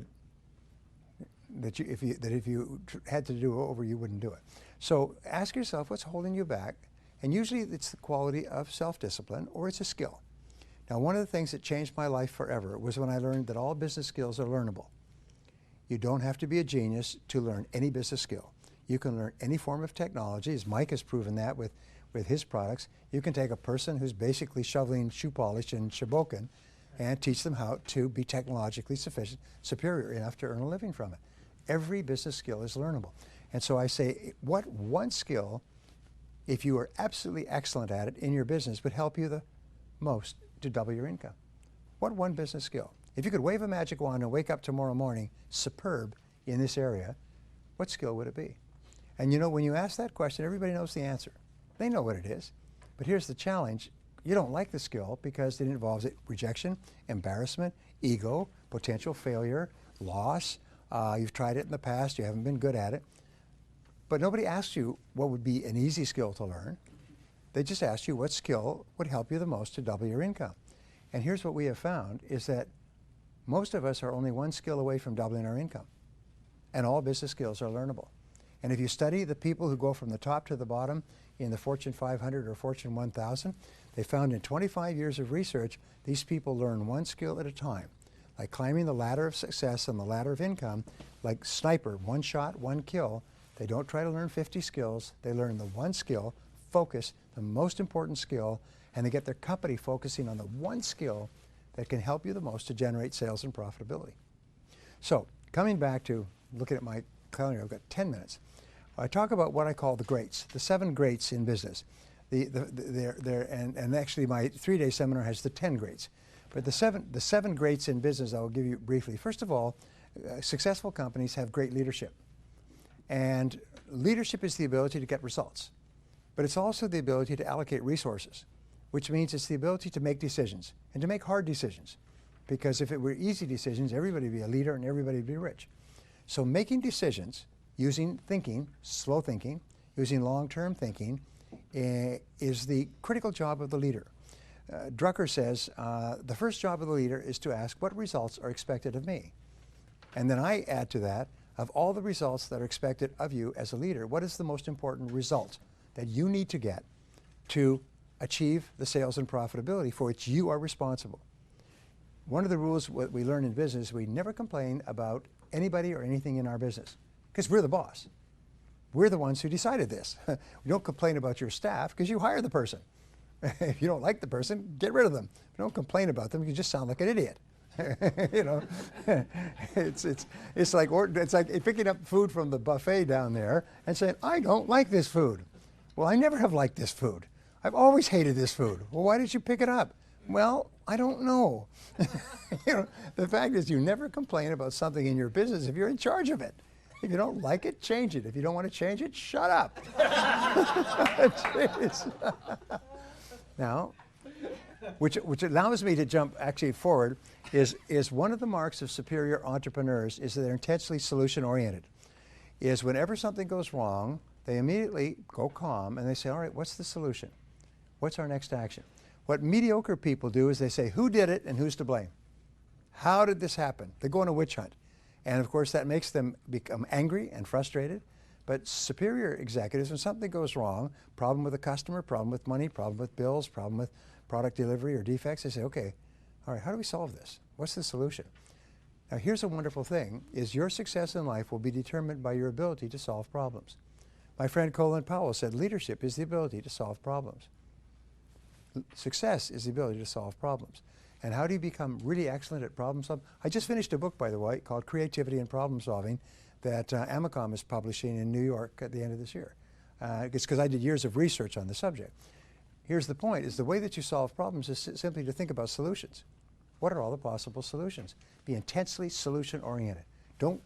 that if you had to do it over, you wouldn't do it. So ask yourself what's holding you back, and usually it's the quality of self-discipline or it's a skill. Now, one of the things that changed my life forever was when I learned that all business skills are learnable. You don't have to be a genius to learn any business skill. You can learn any form of technology, as Mike has proven that with his products. You can take a person who's basically shoveling shoe polish in Shabokin and teach them how to be technologically superior enough to earn a living from it. Every business skill is learnable. And so I say, what one skill, if you are absolutely excellent at it in your business, would help you the most to double your income? What one business skill? If you could wave a magic wand and wake up tomorrow morning superb in this area, what skill would it be? And you know, when you ask that question, everybody knows the answer. They know what it is. But here's the challenge. You don't like the skill because it involves rejection, embarrassment, ego, potential failure, loss. You've tried it in the past, you haven't been good at it. But nobody asks you what would be an easy skill to learn. They just ask you what skill would help you the most to double your income. And here's what we have found is that most of us are only one skill away from doubling our income. And all business skills are learnable. And if you study the people who go from the top to the bottom in the Fortune 500 or Fortune 1000, they found in 25 years of research, these people learn one skill at a time. Like climbing the ladder of success and the ladder of income, like sniper, one shot, one kill. They don't try to learn 50 skills. They learn the one skill, focus, the most important skill, and they get their company focusing on the one skill that can help you the most to generate sales and profitability. So coming back to looking at my calendar, I've got 10 minutes. I talk about what I call the greats, the 7 greats in business. And actually my 3-day seminar has the 10 greats. But the seven greats in business I will give you briefly. First of all, successful companies have great leadership. And leadership is the ability to get results. But it's also the ability to allocate resources, which means it's the ability to make decisions and to make hard decisions. Because if it were easy decisions, everybody would be a leader and everybody would be rich. So making decisions using thinking, slow thinking, using long-term thinking, is the critical job of the leader. Drucker says, the first job of the leader is to ask what results are expected of me. And then I add to that, of all the results that are expected of you as a leader, what is the most important result that you need to get to achieve the sales and profitability for which you are responsible? One of the rules what we learn in business, we never complain about anybody or anything in our business because we're the boss. We're the ones who decided this. We don't complain about your staff because you hire the person. If you don't like the person, get rid of them. Don't complain about them. You just sound like an idiot. You know, it's like picking up food from the buffet down there and saying, I don't like this food. Well, I never have liked this food. I've always hated this food. Well, why did you pick it up? Well, I don't know. You know, the fact is you never complain about something in your business if you're in charge of it. If you don't like it, change it. If you don't want to change it, shut up. Now, which allows me to jump actually forward, is one of the marks of superior entrepreneurs is that they're intensely solution-oriented. Is whenever something goes wrong, they immediately go calm and they say, all right, what's the solution? What's our next action? What mediocre people do is they say, who did it and who's to blame? How did this happen? They go on a witch hunt. And of course that makes them become angry and frustrated. But superior executives, when something goes wrong, problem with a customer, problem with money, problem with bills, problem with product delivery or defects, they say, okay, all right, how do we solve this? What's the solution? Now here's a wonderful thing, is your success in life will be determined by your ability to solve problems. My friend Colin Powell said, leadership is the ability to solve problems. Success is the ability to solve problems. And how do you become really excellent at problem solving? I just finished a book, by the way, called Creativity and Problem Solving that Amicom is publishing in New York at the end of this year. It's because I did years of research on the subject. Here's the point, is the way that you solve problems is simply to think about solutions. What are all the possible solutions? Be intensely solution-oriented. Don't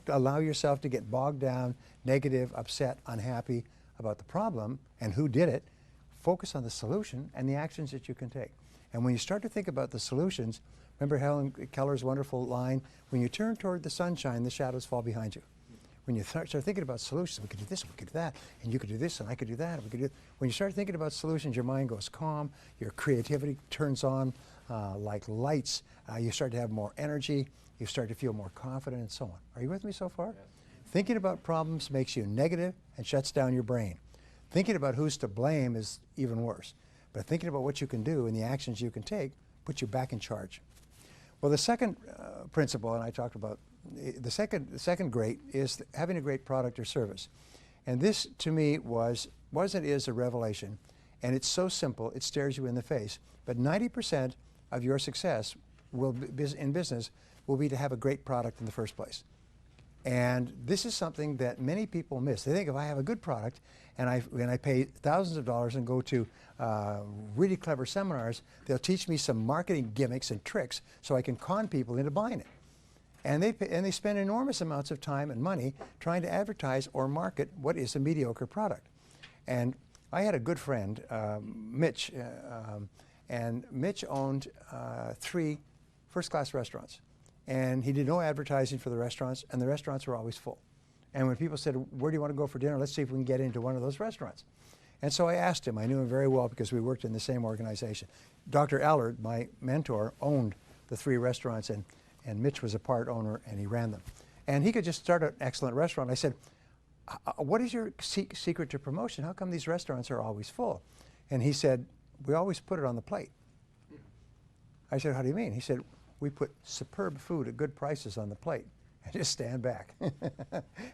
allow yourself to get bogged down, negative, upset, unhappy about the problem and who did it. Focus on the solution and the actions that you can take. And when you start to think about the solutions, remember Helen Keller's wonderful line, when you turn toward the sunshine, the shadows fall behind you. when you start thinking about solutions, we could do this, we could do that, and you could do this, and I could do that, and we could do. When you start thinking about solutions, your mind goes calm, your creativity turns on like lights. You start to have more energy. You start to feel more confident, and so on. Are you with me so far? Yes. Thinking about problems makes you negative and shuts down your brain. Thinking about who's to blame is even worse. But thinking about what you can do and the actions you can take puts you back in charge. Well, the second principle, and I talked about, the second great is having a great product or service. And this, to me, was and is a revelation. And it's so simple, it stares you in the face. But 90% of your success will be, in business will be to have a great product in the first place. And this is something that many people miss. They think if I have a good product and I pay thousands of dollars and go to really clever seminars, they'll teach me some marketing gimmicks and tricks so I can con people into buying it. And they spend enormous amounts of time and money trying to advertise or market what is a mediocre product. And I had a good friend, Mitch, and Mitch owned 3 first-class restaurants. And he did no advertising for the restaurants, and the restaurants were always full. And when people said, where do you want to go for dinner? Let's see if we can get into one of those restaurants. And so I asked him. I knew him very well because we worked in the same organization. Dr. Allard, my mentor, owned the 3 restaurants, and Mitch was a part owner, and he ran them. And he could just start an excellent restaurant. I said, what is your secret to promotion? How come these restaurants are always full? And he said, we always put it on the plate. I said, how do you mean? He said, we put superb food at good prices on the plate and just stand back.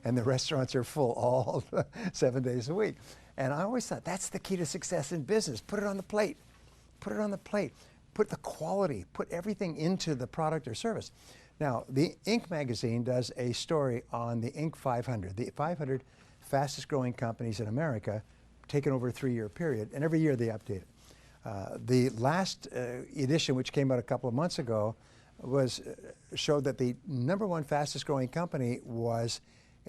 And the restaurants are full all 7 days a week. And I always thought that's the key to success in business. Put it on the plate. Put it on the plate. Put the quality, put everything into the product or service. Now, the Inc. magazine does a story on the Inc. 500, the 500 fastest growing companies in America, taken over a 3-year period, and every year they update it. The last edition, which came out a couple of months ago, showed that the #1 fastest growing company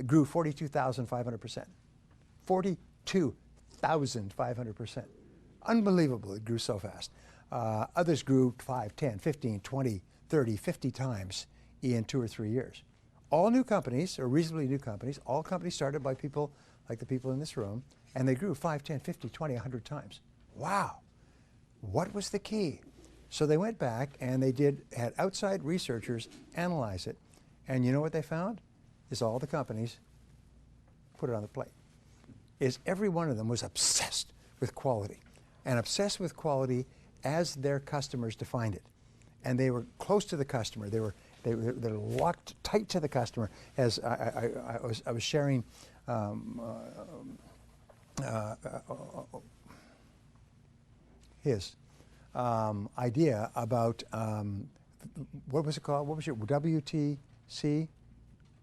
grew 42,500%. 42,500%. Unbelievable, it grew so fast. Others grew 5, 10, 15, 20, 30, 50 times in 2 or 3 years. All new companies, or reasonably new companies, all companies started by people like the people in this room, and they grew 5, 10, 50, 20, 100 times. Wow. What was the key? So they went back and they had outside researchers analyze it, and you know what they found? Is all the companies put it on the plate. Is every one of them was obsessed with quality, and obsessed with quality as their customers defined it. And they were close to the customer. They were locked tight to the customer. As I was sharing his idea about what was it called? What was your WTC?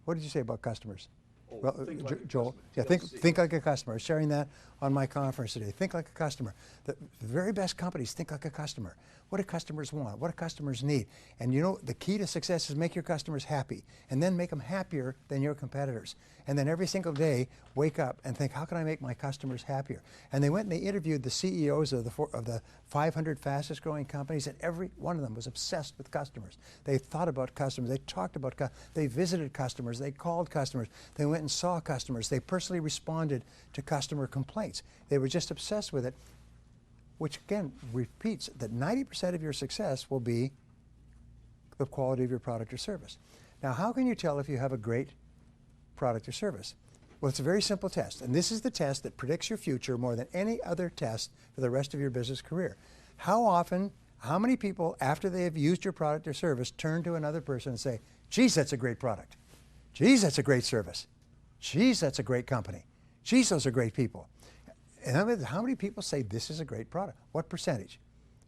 What did you say about customers? Oh, well, like Joel, yeah, think like a customer. I was sharing that on my conference today. Think like a customer. The very best companies think like a customer. What do customers want? What do customers need? And you know, the key to success is make your customers happy, and then make them happier than your competitors. And then every single day, wake up and think, how can I make my customers happier? And they went and they interviewed the CEOs of the 500 fastest growing companies, and every one of them was obsessed with customers. They thought about customers. They talked about they visited customers. They called customers. They went and saw customers. They personally responded to customer complaints. They were just obsessed with it, which again repeats that 90% of your success will be the quality of your product or service. Now, how can you tell if you have a great product or service? Well, it's a very simple test, and this is the test that predicts your future more than any other test for the rest of your business career. How many people, after they have used your product or service, turn to another person and say, geez, that's a great product. Geez, that's a great service. Geez, that's a great company. Geez, those are great people. And how many people say this is a great product? What percentage?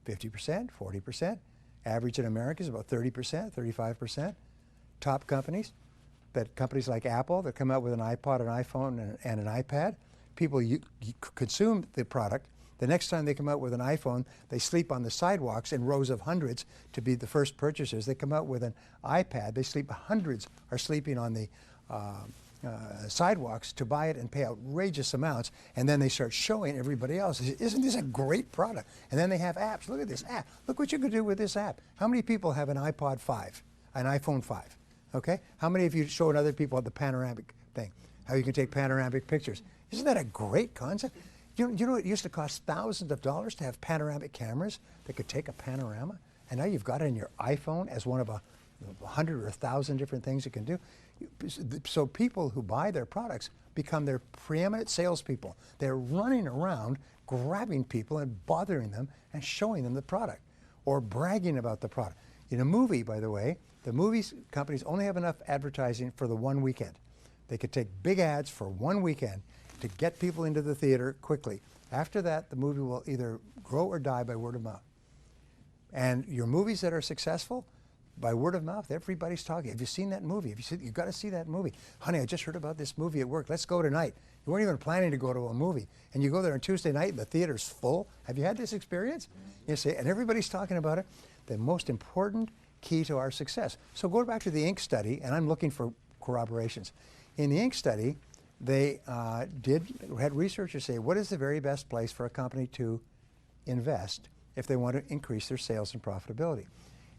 50%, 40%? Average in America is about 30%, 35%. Top companies, companies like Apple that come out with an iPod, an iPhone, and an iPad, people consume the product. The next time they come out with an iPhone, they sleep on the sidewalks in rows of hundreds to be the first purchasers. They come out with an iPad, hundreds are sleeping on the sidewalks to buy it and pay outrageous amounts, and then they start showing everybody else, isn't this a great product? And then they have apps. Look at this app. Look what you can do with this app. How many people have an iPod 5, an iPhone 5? Okay? How many of you showing other people the panoramic thing. How you can take panoramic pictures. Isn't that a great concept? You know it used to cost thousands of dollars to have panoramic cameras that could take a panorama? And now you've got it in your iPhone as one of 100 or 1,000 different things it can do. So people who buy their products become their preeminent salespeople. They're running around grabbing people and bothering them and showing them the product or bragging about the product. In a movie, by the way, the movie companies only have enough advertising for the one weekend. They could take big ads for one weekend to get people into the theater quickly. After that, the movie will either grow or die by word of mouth. And your movies that are successful, by word of mouth, everybody's talking. Have you seen that movie? You've got to see that movie. Honey, I just heard about this movie at work. Let's go tonight. You weren't even planning to go to a movie. And you go there on Tuesday night and the theater's full. Have you had this experience? You see, and everybody's talking about it. The most important key to our success. So go back to the Inc. study, and I'm looking for corroborations. In the Inc. study, they had researchers say, what is the very best place for a company to invest if they want to increase their sales and profitability?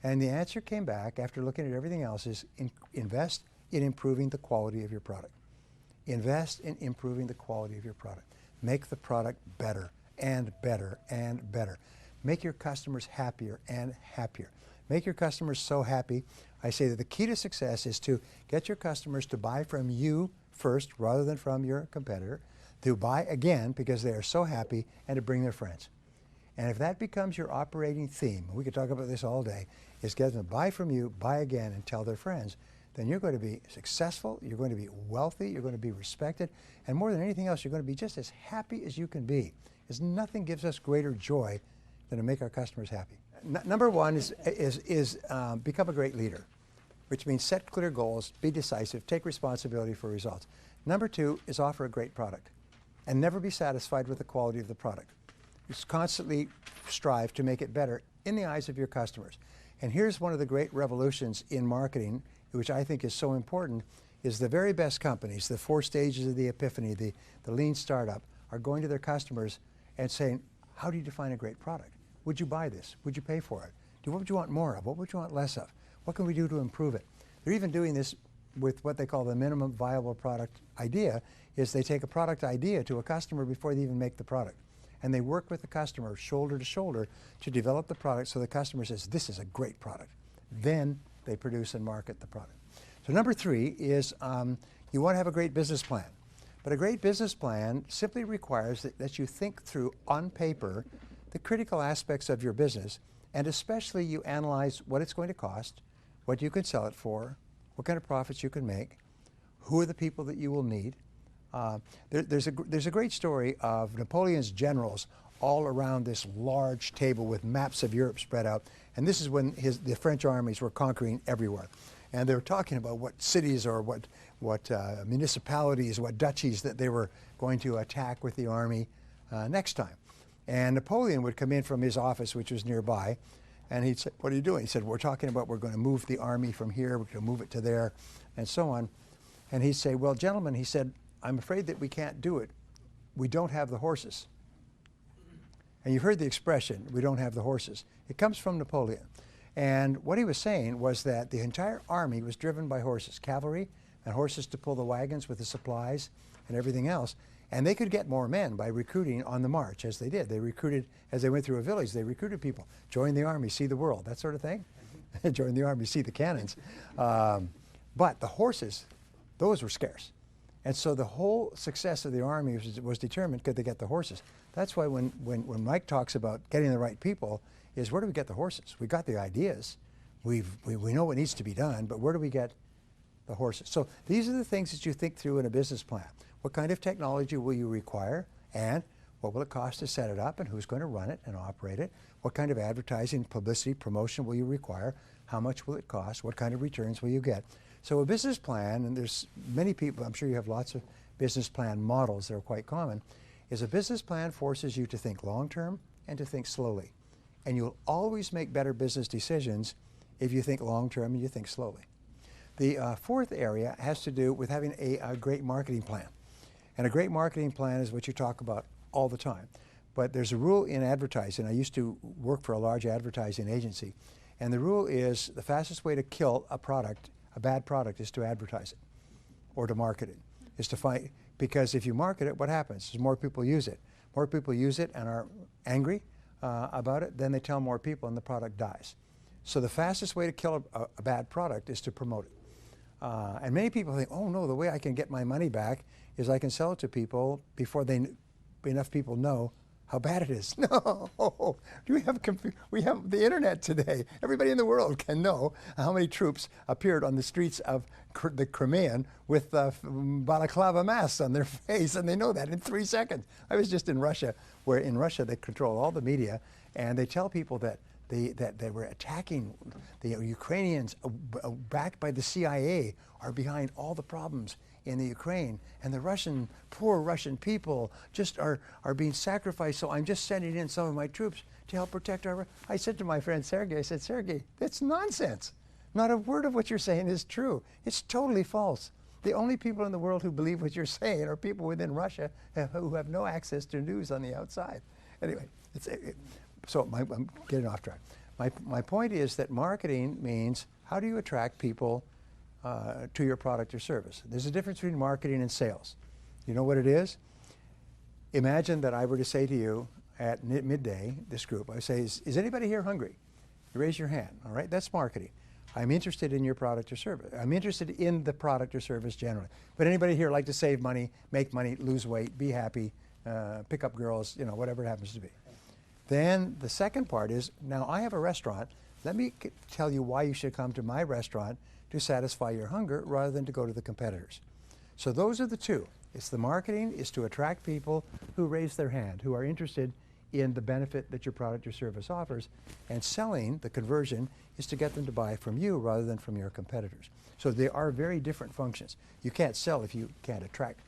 And the answer came back after looking at everything else is invest in improving the quality of your product. Invest in improving the quality of your product. Make the product better and better and better. Make your customers happier and happier. Make your customers so happy. I say that the key to success is to get your customers to buy from you first rather than from your competitor, to buy again because they are so happy, and to bring their friends. And if that becomes your operating theme, we could talk about this all day, is get them to buy from you, buy again, and tell their friends, then you're going to be successful, you're going to be wealthy, you're going to be respected, and more than anything else, you're going to be just as happy as you can be. Because nothing gives us greater joy than to make our customers happy. Number one is become a great leader, which means set clear goals, be decisive, take responsibility for results. Number two is offer a great product and never be satisfied with the quality of the product. Just constantly strive to make it better in the eyes of your customers. And here's one of the great revolutions in marketing, which I think is so important, is the very best companies, the 4 stages of the epiphany, the lean startup, are going to their customers and saying, how do you define a great product? Would you buy this? Would you pay for it? What would you want more of? What would you want less of? What can we do to improve it? They're even doing this with what they call the minimum viable product idea, is they take a product idea to a customer before they even make the product. And they work with the customer shoulder to shoulder to develop the product so the customer says, this is a great product. Then they produce and market the product. So number 3 is you want to have a great business plan. But a great business plan simply requires that you think through on paper the critical aspects of your business, and especially you analyze what it's going to cost, what you can sell it for, what kind of profits you can make, who are the people that you will need. There's a great story of Napoleon's generals all around this large table with maps of Europe spread out, and this is when the French armies were conquering everywhere. And they were talking about what cities or what municipalities, what duchies that they were going to attack with the army next time. And Napoleon would come in from his office, which was nearby, and he'd say, what are you doing? He said, we're talking about we're going to move the army from here, we're going to move it to there, and so on. And he'd say, well, gentlemen, he said, I'm afraid that we can't do it. We don't have the horses. And you've heard the expression, we don't have the horses. It comes from Napoleon. And what he was saying was that the entire army was driven by horses, cavalry, and horses to pull the wagons with the supplies and everything else. And they could get more men by recruiting on the march, as they did. They recruited, as they went through a village, they recruited people. Join the army, see the world, that sort of thing. Join the army, see the cannons. But the horses, those were scarce. And so the whole success of the army was determined, could they get the horses? That's why when Mike talks about getting the right people, is where do we get the horses? We got the ideas. We know what needs to be done, but where do we get the horses? So these are the things that you think through in a business plan. What kind of technology will you require, and what will it cost to set it up, and who's going to run it and operate it? What kind of advertising, publicity, promotion will you require? How much will it cost? What kind of returns will you get? So a business plan, and there's many people, I'm sure you have lots of business plan models that are quite common, is a business plan forces you to think long-term and to think slowly. And you'll always make better business decisions if you think long-term and you think slowly. The 4th area has to do with having a great marketing plan. And a great marketing plan is what you talk about all the time. But there's a rule in advertising. I used to work for a large advertising agency. And the rule is the fastest way to kill a product, a bad product, is to advertise it or to market it. is to find, because if you market it, what happens is more people use it. More people use it and are angry about it, then they tell more people and the product dies. So the fastest way to kill a bad product is to promote it. And many people think, oh no, the way I can get my money back is I can sell it to people before enough people know how bad it is. No, we have the internet today. Everybody in the world can know how many troops appeared on the streets of the Crimean with balaclava masks on their face, and they know that in 3 seconds. I was just in Russia, where in Russia they control all the media, and they tell people that they were attacking the Ukrainians, backed by the CIA, are behind all the problems in the Ukraine, and the poor Russian people just are being sacrificed. So I'm just sending in some of my troops to help protect our. I said to my friend Sergey, I said, Sergey, that's nonsense. Not a word of what you're saying is true. It's totally false. The only people in the world who believe what you're saying are people within Russia who have no access to news on the outside. Anyway, I'm getting off track. My point is that marketing means how do you attract people to your product or service. There's a difference between marketing and sales. You know what it is? Imagine that I were to say to you at midday, this group, I say, is anybody here hungry? You raise your hand, all right? That's marketing. I'm interested in your product or service. I'm interested in the product or service generally. But anybody here like to save money, make money, lose weight, be happy, pick up girls, whatever it happens to be. Then the second part is, now I have a restaurant. Let me tell you why you should come to my restaurant to satisfy your hunger rather than to go to the competitors. So those are the two. It's the marketing is to attract people who raise their hand, who are interested in the benefit that your product or service offers, and selling, the conversion, is to get them to buy from you rather than from your competitors. So they are very different functions. You can't sell if you can't attract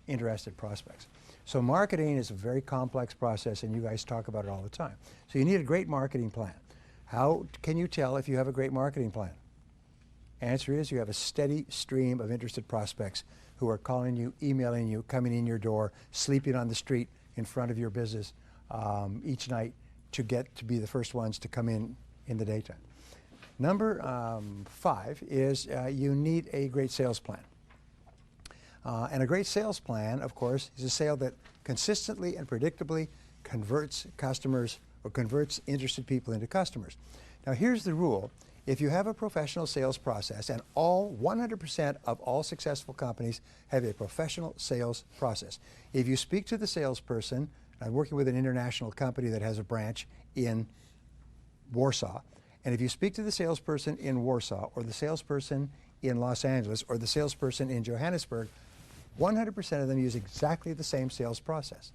interested prospects. So marketing is a very complex process, and you guys talk about it all the time. So you need a great marketing plan. How can you tell if you have a great marketing plan? Answer is you have a steady stream of interested prospects who are calling you, emailing you, coming in your door, sleeping on the street in front of your business each night to get to be the first ones to come in the daytime. Number 5 is you need a great sales plan. And a great sales plan, of course, is a sale that consistently and predictably converts customers or converts interested people into customers. Now here's the rule. If you have a professional sales process, and 100% of all successful companies have a professional sales process. If you speak to the salesperson, I'm working with an international company that has a branch in Warsaw, and if you speak to the salesperson in Warsaw, or the salesperson in Los Angeles, or the salesperson in Johannesburg, 100% of them use exactly the same sales process.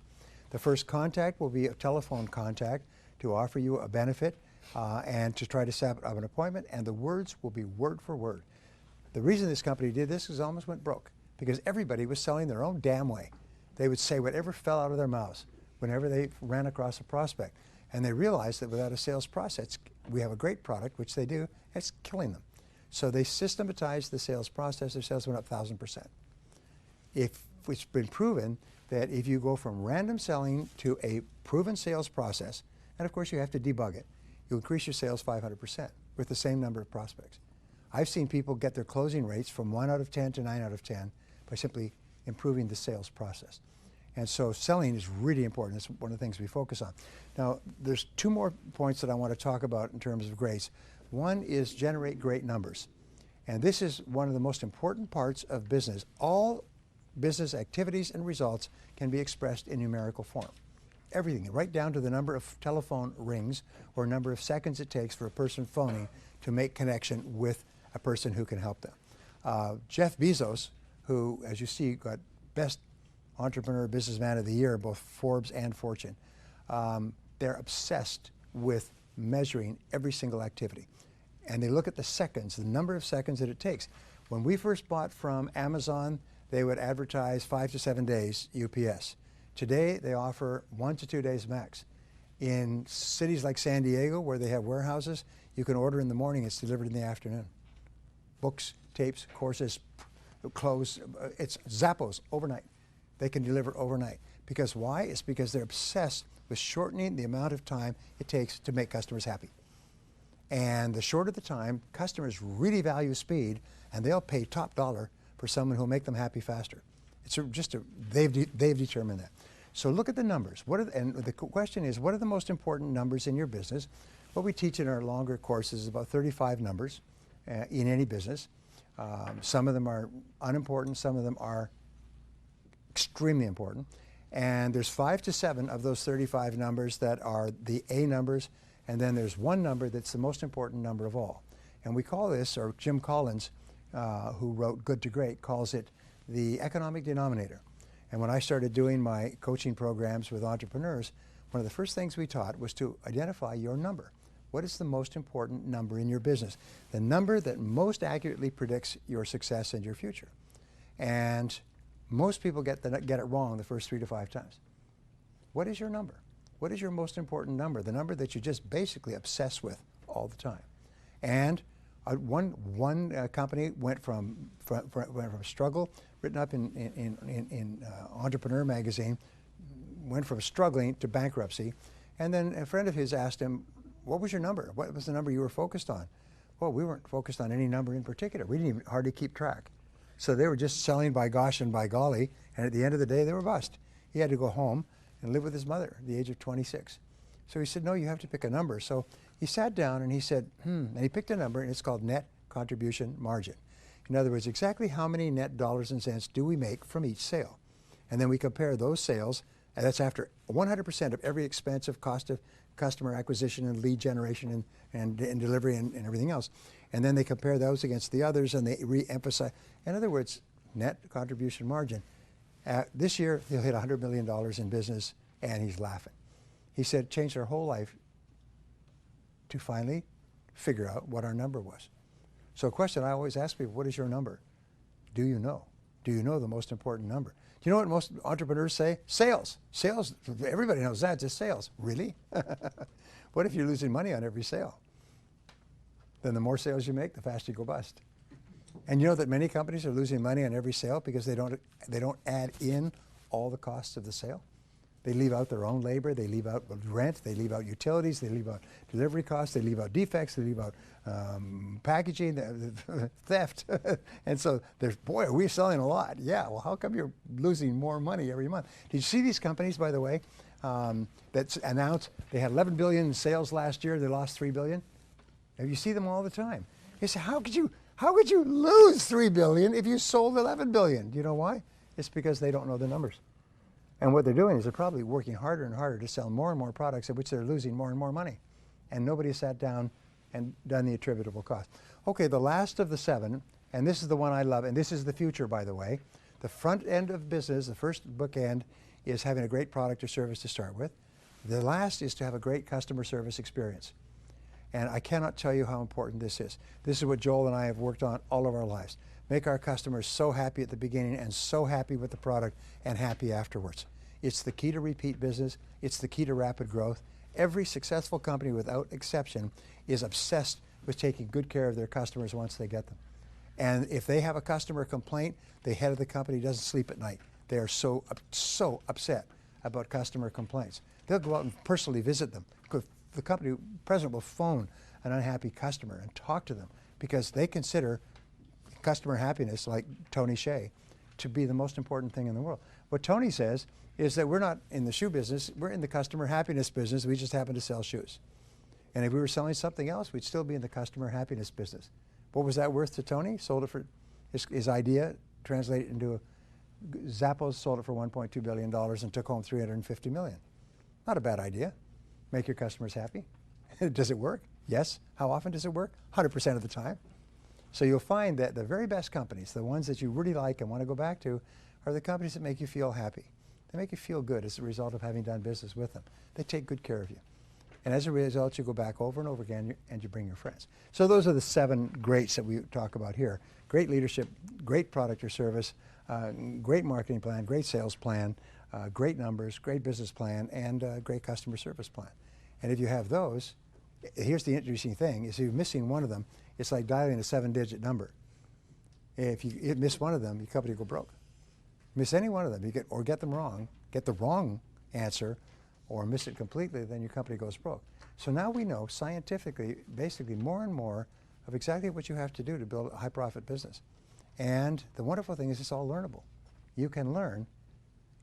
The first contact will be a telephone contact to offer you a benefit and to try to set up an appointment, and the words will be word for word. The reason this company did this is it almost went broke, because everybody was selling their own damn way. They would say whatever fell out of their mouths whenever they ran across a prospect. And they realized that without a sales process, we have a great product, which they do, it's killing them. So they systematized the sales process. Their sales went up 1,000%. It's been proven that if you go from random selling to a proven sales process, and of course you have to debug it, you increase your sales 500% with the same number of prospects. I've seen people get their closing rates from 1 out of 10 to 9 out of 10 by simply improving the sales process. And so selling is really important. It's one of the things we focus on. Now, there's 2 more points that I want to talk about in terms of grades. One is generate great numbers. And this is one of the most important parts of business. All business activities and results can be expressed in numerical form. Everything, right down to the number of telephone rings or number of seconds it takes for a person phoning to make connection with a person who can help them. Jeff Bezos, who, as you see, got Best Entrepreneur Businessman of the Year, both Forbes and Fortune, they're obsessed with measuring every single activity. And they look at the seconds, the number of seconds that it takes. When we first bought from Amazon, they would advertise 5 to 7 days UPS. Today, they offer 1 to 2 days max. In cities like San Diego, where they have warehouses, you can order in the morning, it's delivered in the afternoon. Books, tapes, courses, clothes, it's Zappos overnight. They can deliver overnight. Because why? It's because they're obsessed with shortening the amount of time it takes to make customers happy. And the shorter the time, customers really value speed, and they'll pay top dollar for someone who'll make them happy faster. They've determined that. So look at the numbers. And the question is, what are the most important numbers in your business? What we teach in our longer courses is about 35 numbers in any business. Some of them are unimportant, some of them are extremely important. And there's 5 to 7 of those 35 numbers that are the A numbers, and then there's one number that's the most important number of all. And we call this, or Jim Collins, who wrote Good to Great, calls it the economic denominator. And when I started doing my coaching programs with entrepreneurs, one of the first things we taught was to identify your number. What is the most important number in your business? The number that most accurately predicts your success and your future. And most people get it wrong the first 3 to 5 times. What is your number? What is your most important number? The number that you just basically obsess with all the time. And one company went from struggle, written up in Entrepreneur magazine, went from struggling to bankruptcy. And then a friend of his asked him, what was your number? What was the number you were focused on? Well, we weren't focused on any number in particular. We didn't even hardly keep track. So they were just selling by gosh and by golly, and at the end of the day, they were bust. He had to go home and live with his mother at the age of 26. So he said, no, you have to pick a number. So he sat down and he said, and he picked a number, and it's called net contribution margin. In other words, exactly how many net dollars and cents do we make from each sale? And then we compare those sales, and that's after 100% of every expense of cost of customer acquisition and lead generation and delivery and everything else. And then they compare those against the others, and they re-emphasize. In other words, net contribution margin. This year, he'll hit $100 million in business, and he's laughing. He said, changed our whole life to finally figure out what our number was. So a question I always ask people, what is your number? Do you know? Do you know the most important number? Do you know what most entrepreneurs say? Sales. Sales, everybody knows that, just sales. Really? What if you're losing money on every sale? Then the more sales you make, the faster you go bust. And you know that many companies are losing money on every sale because they don't add in all the costs of the sale. They leave out their own labor, they leave out rent, they leave out utilities, they leave out delivery costs, they leave out defects, they leave out packaging, theft. And so there's, boy, are we selling a lot. Yeah, well, how come you're losing more money every month? Did you see these companies, by the way, that announced they had 11 billion in sales last year, they lost 3 billion? You see them all the time. You say, how could you lose 3 billion if you sold 11 billion? Do you know why? It's because they don't know the numbers. And what they're doing is they're probably working harder and harder to sell more and more products at which they're losing more and more money. And nobody sat down and done the attributable cost. Okay, the last of the 7, and this is the one I love, and this is the future, by the way. The front end of business, the first bookend, is having a great product or service to start with. The last is to have a great customer service experience. And I cannot tell you how important this is. This is what Joel and I have worked on all of our lives. Make our customers so happy at the beginning and so happy with the product and happy afterwards. It's the key to repeat business. It's the key to rapid growth. Every successful company, without exception, is obsessed with taking good care of their customers once they get them. And if they have a customer complaint, the head of the company doesn't sleep at night. They are so upset about customer complaints. They'll go out and personally visit them. The company president will phone an unhappy customer and talk to them because they consider customer happiness, like Tony Hsieh, to be the most important thing in the world. What Tony says is that we're not in the shoe business, we're in the customer happiness business, we just happen to sell shoes. And if we were selling something else, we'd still be in the customer happiness business. What was that worth to Tony? Sold it for, his idea translated into Zappos sold it for $1.2 billion and took home $350 million. Not a bad idea. Make your customers happy. Does it work? Yes. How often does it work? 100% of the time. So you'll find that the very best companies, the ones that you really like and want to go back to, are the companies that make you feel happy. They make you feel good as a result of having done business with them. They take good care of you. And as a result, you go back over and over again and you bring your friends. So those are the 7 greats that we talk about here. Great leadership, great product or service, great marketing plan, great sales plan, great numbers, great business plan, and great customer service plan. And if you have those, here's the interesting thing, is if you're missing one of them, it's like dialing a 7-digit number. If you miss one of them, your company will go broke. Miss any one of them, get them wrong, get the wrong answer, or miss it completely, then your company goes broke. So now we know scientifically, basically more and more of exactly what you have to do to build a high profit business. And the wonderful thing is it's all learnable. you can learn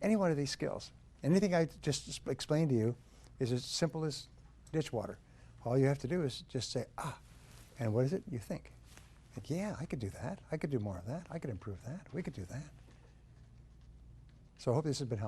any one of these skills. Anything I just explained to you is as simple as ditch water. All you have to do is just say, ah, and what is it? You think. Like, yeah, I could do that. I could do more of that. I could improve that. We could do that. So I hope this has been helpful.